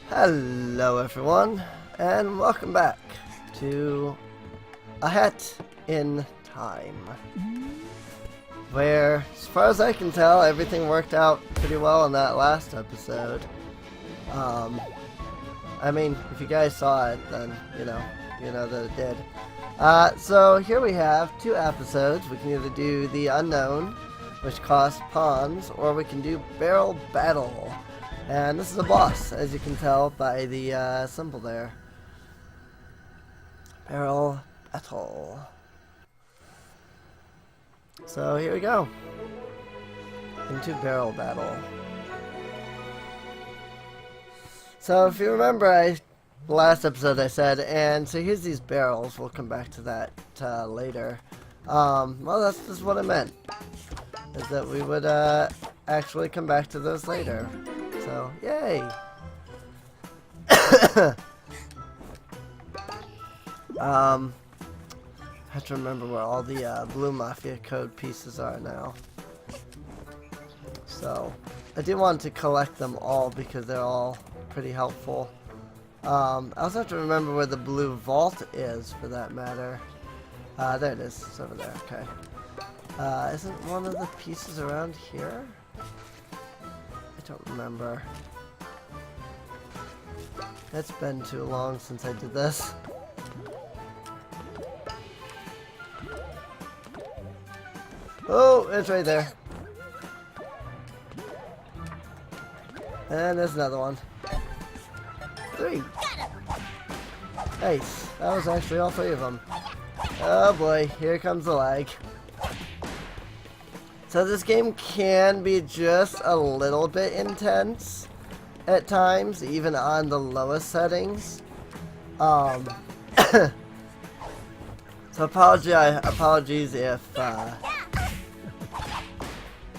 Hello everyone, and welcome back to A Hat in Time, where, as far as I can tell, everything worked out pretty well in that last episode. I mean, if you guys saw it, then, you know that it did. So here we have two episodes. We can either do The Unknown, which costs pawns, or we can do Barrel Battle. And this is a boss, as you can tell by the symbol there. Barrel Battle. So here we go. Into Barrel Battle. So if you remember, last episode I said, and so here's these barrels. We'll come back to that later. Well, that's just what I meant. Is that we would actually come back to those later. So, yay! I have to remember where all the Blue Mafia code pieces are now. So, I do want to collect them all because they're all pretty helpful. I also have to remember where the Blue Vault is, for that matter. There it is. It's over there. Okay. Isn't one of the pieces around here? I don't remember. It's been too long since I did this. Oh, it's right there. And there's another one. 3. Nice. That was actually all 3 of them. Oh boy, here comes the lag. So this game can be just a little bit intense at times, even on the lowest settings. So apologies if,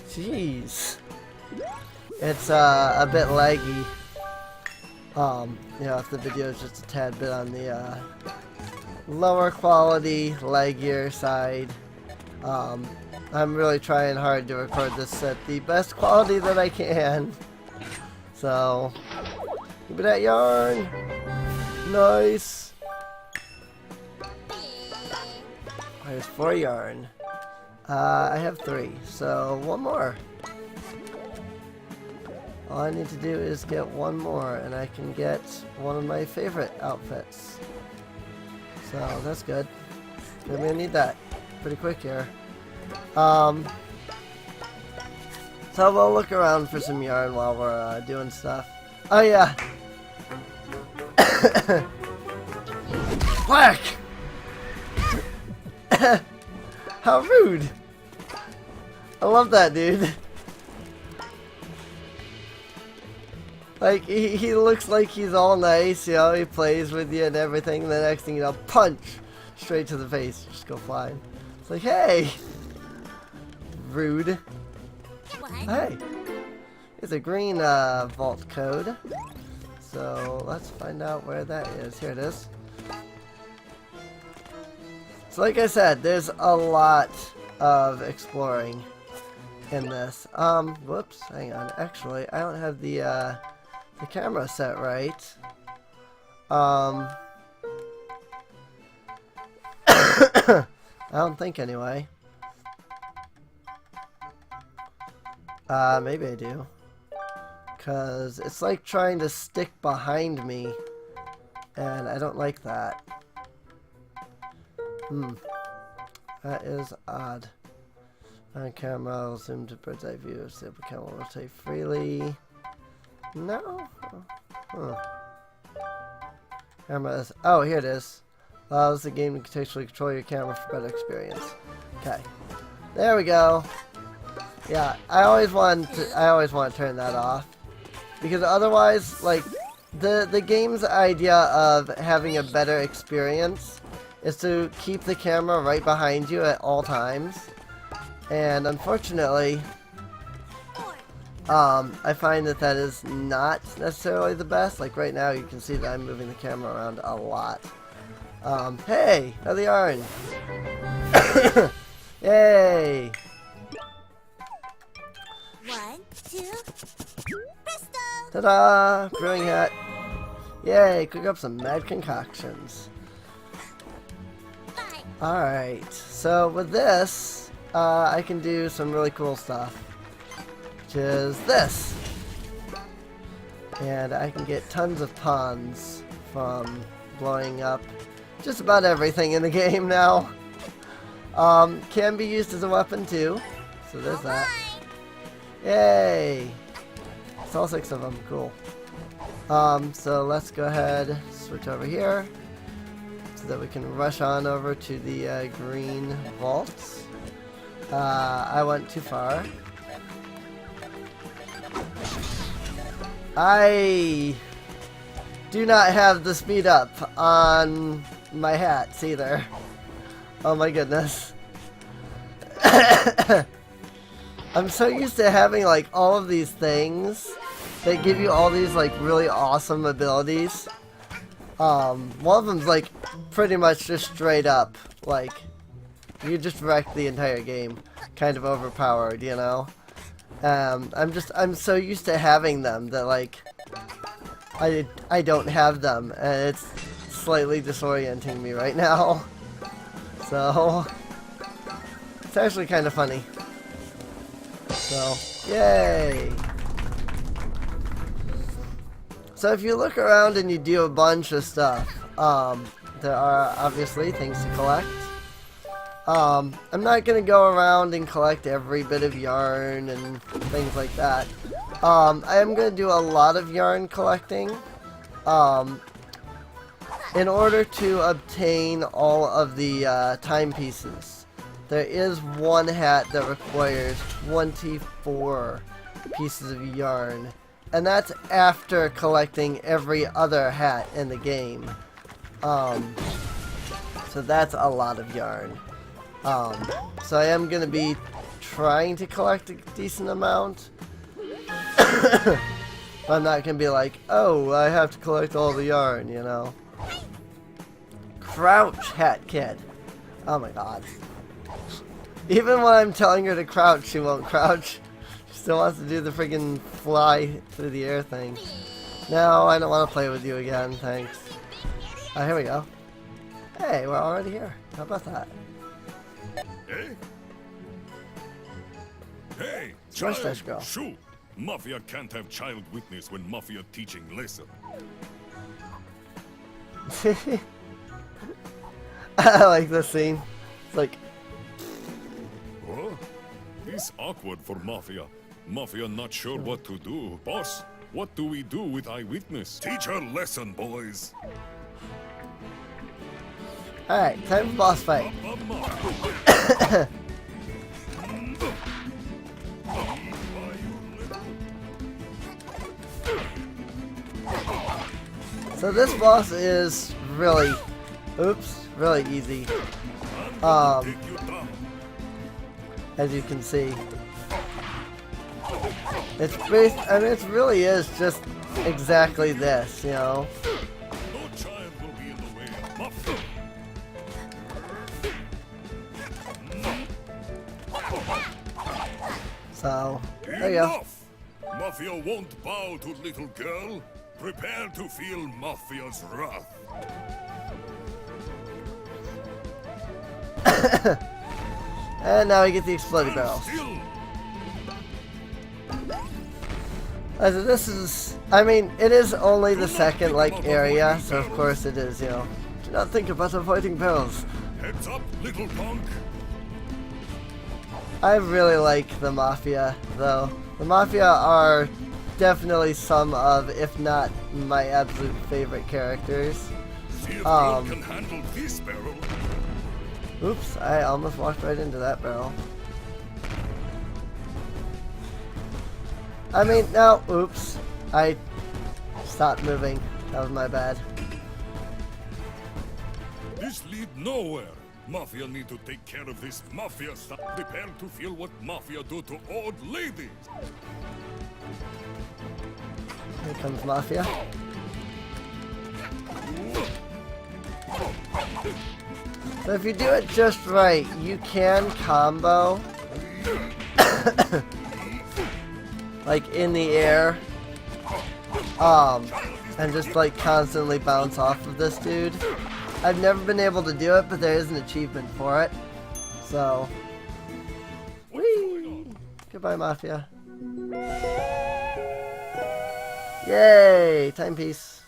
jeez, it's a bit laggy. You know, if the video is just a tad bit on the lower quality, laggier side. I'm really trying hard to record this at the best quality that I can. So, give me that yarn. Nice. There's 4 yarn. I have 3, so 1 more. All I need to do is get 1 more, and I can get one of my favorite outfits. So, that's good. I'm gonna need that pretty quick here. So we'll look around for some yarn while we're doing stuff. Oh yeah! Whack! How rude! I love that dude. Like, he looks like he's all nice, you know, he plays with you and everything, and the next thing you know, punch! Straight to the face, just go flying. It's like, hey! Rude. Hey! It's a green vault code. So let's find out where that is. Here it is. So like I said, there's a lot of exploring in this. Whoops, hang on. Actually, I don't have the camera set right. I don't think anyway. Maybe I do. Cause it's like trying to stick behind me, and I don't like that. That is odd. On camera, I'll zoom to bird's eye view, see if the camera will rotate freely. No? Huh. Camera is, oh, here it is. Allows the game to contextually control your camera for better experience. Okay. There we go. Yeah, I always want to turn that off, because otherwise, like, the game's idea of having a better experience is to keep the camera right behind you at all times, and unfortunately, I find that is not necessarily the best. Like right now, you can see that I'm moving the camera around a lot. Hey, another yarn. Yay! 1, 2, presto! Ta-da! Brewing hat. Yay, cook up some mad concoctions. Alright, so with this, I can do some really cool stuff. Which is this. And I can get tons of tons from blowing up just about everything in the game now. Can be used as a weapon too. So there's that. Yay! It's all 6 of them. Cool. So let's go ahead, switch over here so that we can rush on over to the green vaults. I went too far. I do not have the speed up on my hats either. Oh my goodness. I'm so used to having like all of these things that give you all these like really awesome abilities. One of them's like pretty much just straight up like you just wreck the entire game, kind of overpowered, you know. I'm so used to having them that like I don't have them, and it's slightly disorienting me right now. So it's actually kind of funny. So yay! So if you look around and you do a bunch of stuff, there are obviously things to collect. I'm not going to go around and collect every bit of yarn and things like that. I am going to do a lot of yarn collecting. In order to obtain all of the timepieces. There is one hat that requires 24 pieces of yarn. And that's after collecting every other hat in the game. So that's a lot of yarn. So I am going to be trying to collect a decent amount. But I'm not going to be like, oh, I have to collect all the yarn, you know. Crouch, Hat Kid. Oh my god. Even when I'm telling her to crouch, she won't crouch. She still wants to do the friggin' fly through the air thing. No, I don't want to play with you again, thanks. Oh, here we go. Hey, we're already here. How about that? Hey, hey, Mustache girl. Shoot! Mafia can't have child witness when Mafia teaching lesson. I like this scene. It's like, Oh, it's awkward for Mafia. Mafia not sure what to do. Boss, what do we do with eyewitness? Teach her lesson, boys. alright, time for boss fight. So this boss is really, really easy. As you can see, it's based. I mean, it really is just exactly this, you know. No child will be in the way. Mafia. So there you go. Enough! Mafia won't bow to little girl. Prepare to feel Mafia's wrath. And now we get the exploding barrels. Still. So this is, I mean, it is only the second like area, so of course it is, you know. Do not think about avoiding barrels. Heads up, little punk. I really like the Mafia, though. The Mafia are definitely some of, if not my absolute favorite characters. See if girl can handle this barrel. Oops, I almost walked right into that barrel. I mean, no, oops. I stopped moving. That was my bad. This lead nowhere. Mafia need to take care of this Mafia stuff. Prepare to feel what Mafia do to old ladies. Here comes Mafia. So if you do it just right, you can combo like in the air. and just like constantly bounce off of this dude. I've never been able to do it, but there is an achievement for it. So, whee! Goodbye, Mafia. Yay! Timepiece.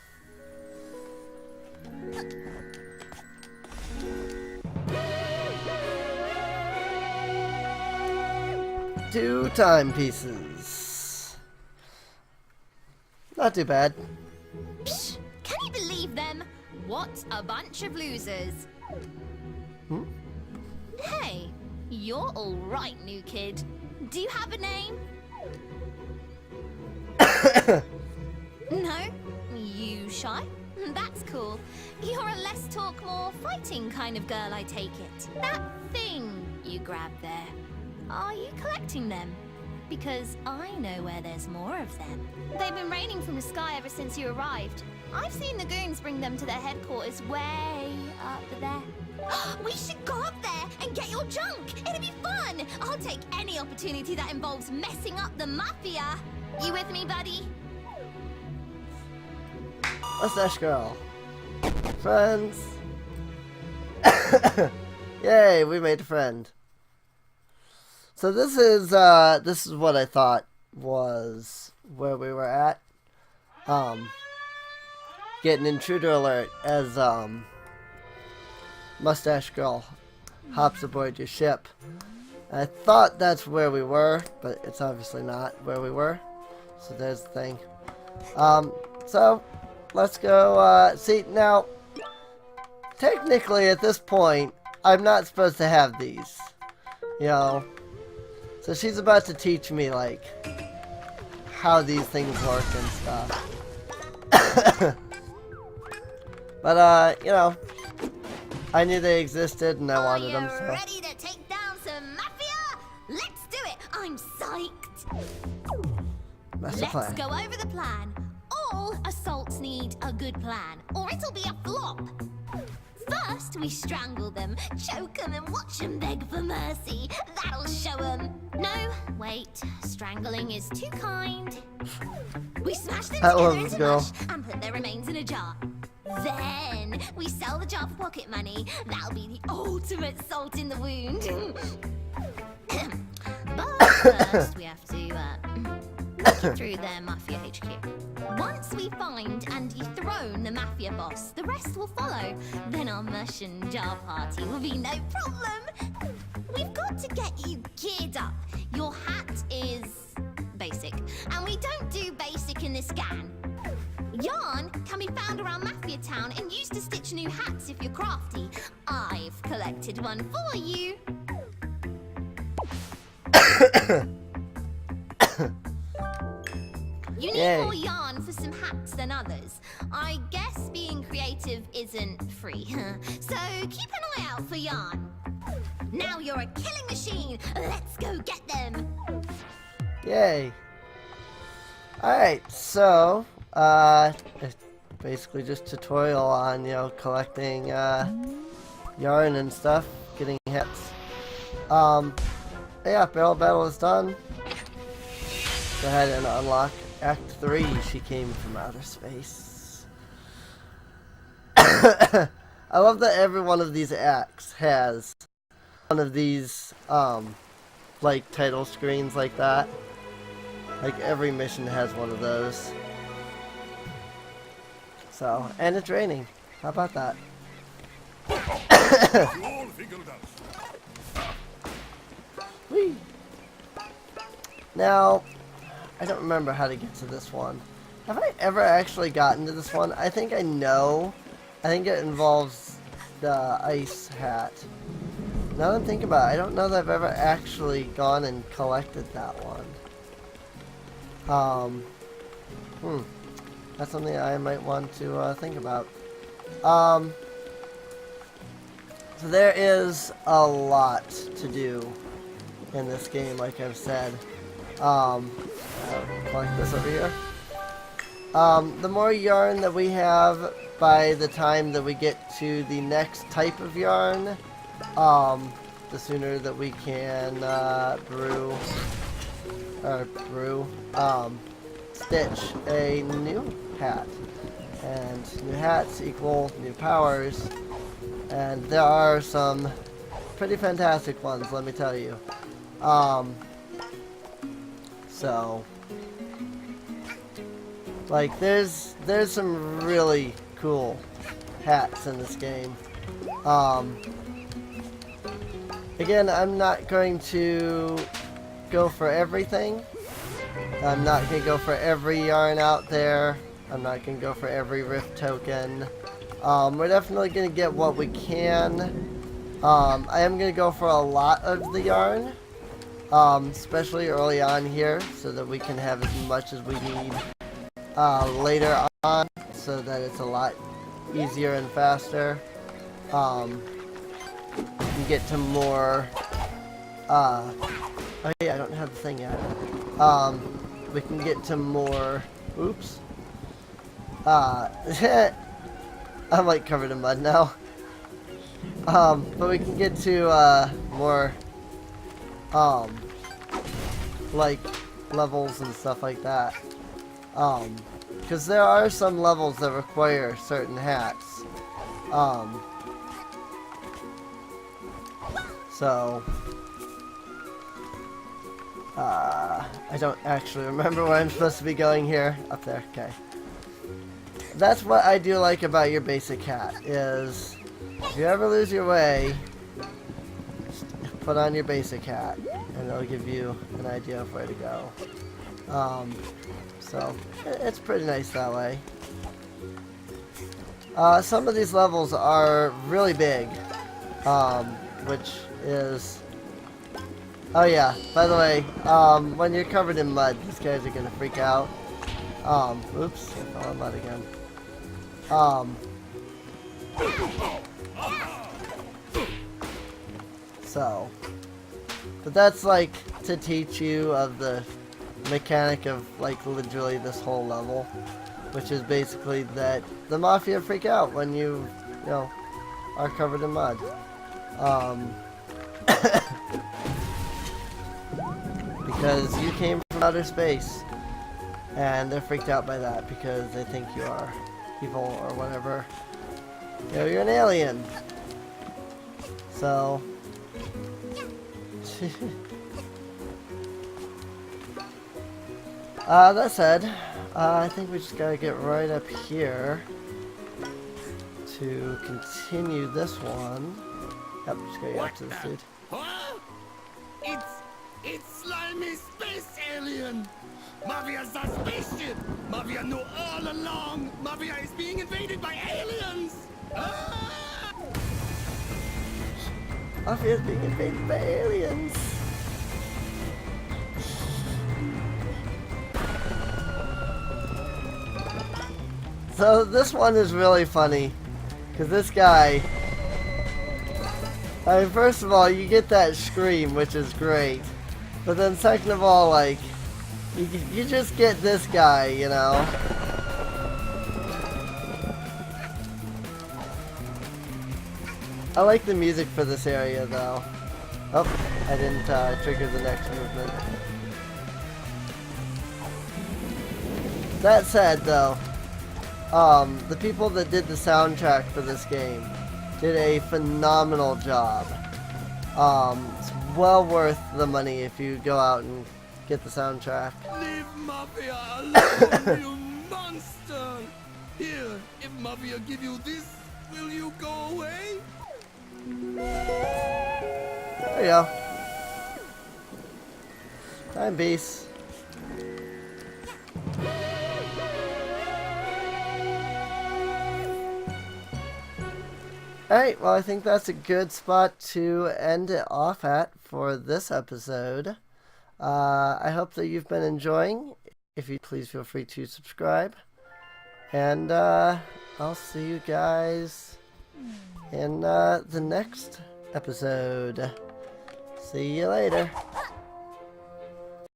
Two timepieces. Not too bad. Psh, can you believe them? What a bunch of losers. Hmm? Hey, you're all right, new kid. Do you have a name? No? You shy? That's cool. You're a less talk, more fighting kind of girl, I take it. That thing you grabbed there, are you collecting them? Because I know where there's more of them. They've been raining from the sky ever since you arrived. I've seen the goons bring them to their headquarters way up there. We should go up there and get your junk. It'll be fun. I'll take any opportunity that involves messing up the mafia. You with me, buddy? Mustache girl. Friends. Yay, we made a friend. So this is what I thought was where we were at. Get an intruder alert as Mustache Girl hops aboard your ship. I thought that's where we were, but it's obviously not where we were. So there's the thing. So let's go see now. Technically at this point, I'm not supposed to have these. You know. So she's about to teach me like how these things work and stuff. But you know, I knew they existed and I wanted them. So. Ready to take down some mafia? Let's do it. I'm psyched. Master Let's plan. go over the plan. All assaults need a good plan, or it'll be a flop. First, we strangle them, choke them, and watch them beg for mercy. That'll show them. No, wait. Strangling is too kind. We smash them together into mush and put their remains in a jar. Then, we sell the jar for pocket money. That'll be the ultimate salt in the wound. But first, we have to look through their Mafia HQ. Once we find and dethrone the Mafia boss, the rest will follow. Then our mush and jar party will be no problem. We've got to get you geared up. Your hat is basic, and we don't do basic in this gang. Yarn can be found around Mafia Town and used to stitch new hats if you're crafty. I've collected one for you. You need more yarn for some hats than others. I guess being creative isn't free. So keep an eye out for yarn. Now you're a killing machine. Let's go get them. Yay. Alright, so it's basically just tutorial on, you know, collecting yarn and stuff, getting hits. Yeah, barrel battle is done. Go ahead and unlock Act 3. She came from outer space. I love that every one of these acts has one of these like title screens like that. Like every mission has one of those. So, and it's raining. How about that? Whee! Now, I don't remember how to get to this one. Have I ever actually gotten to this one? I think I know. I think it involves the ice hat. Now that I'm thinking about it, I don't know that I've ever actually gone and collected that one. That's something I might want to think about. So there is a lot to do in this game, like I've said. I'll collect this over here. The more yarn that we have by the time that we get to the next type of yarn, the sooner that we can stitch a new hat. And new hats equal new powers. And there are some pretty fantastic ones, let me tell you. So, like, there's some really cool hats in this game. Again, I'm not going to go for everything. I'm not going to go for every yarn out there. I'm not going to go for every rift token. We're definitely going to get what we can. I am going to go for a lot of the yarn. Especially early on here, so that we can have as much as we need later on, so that it's a lot easier and faster. We can get to more, oh yeah, I don't have the thing yet. We can get to more, oops. I'm like covered in mud now. But we can get to, more, like, levels and stuff like that. Because there are some levels that require certain hats. So, I don't actually remember where I'm supposed to be going here. Up there, okay. That's what I do like about your basic hat, is if you ever lose your way, just put on your basic hat, and it'll give you an idea of where to go. So, it's pretty nice that way. Some of these levels are really big, which is... Oh yeah, by the way, when you're covered in mud, these guys are gonna freak out. Oops, I fell in mud again. So, but that's like to teach you of the mechanic of like literally this whole level, which is basically that the Mafia freak out when you know, are covered in mud. Because you came from outer space, and they're freaked out by that because they think you are evil or whatever. You know, you're an alien. So, that said, I think we just gotta get right up here to continue this one. Yep, just gotta get up to this dude. Huh? It's slimy space alien! Mafia's a spaceship! Mafia knew all along! Mafia is being invaded by aliens! Ah! Mafia's being invaded by aliens! So this one is really funny, because this guy... I mean, first of all, you get that scream, which is great. But then second of all, like, you just get this guy, you know? I like the music for this area, though. Oh, I didn't trigger the next movement. That said, though, the people that did the soundtrack for this game did a phenomenal job. It's well worth the money if you go out and get the soundtrack. Leave Mafia alone, you monster! Here, if Mafia give you this, will you go away? There you go. Time beast. Alright, well I think that's a good spot to end it off at for this episode. I hope that you've been enjoying. If you please feel free to subscribe. And I'll see you guys in the next episode. See you later.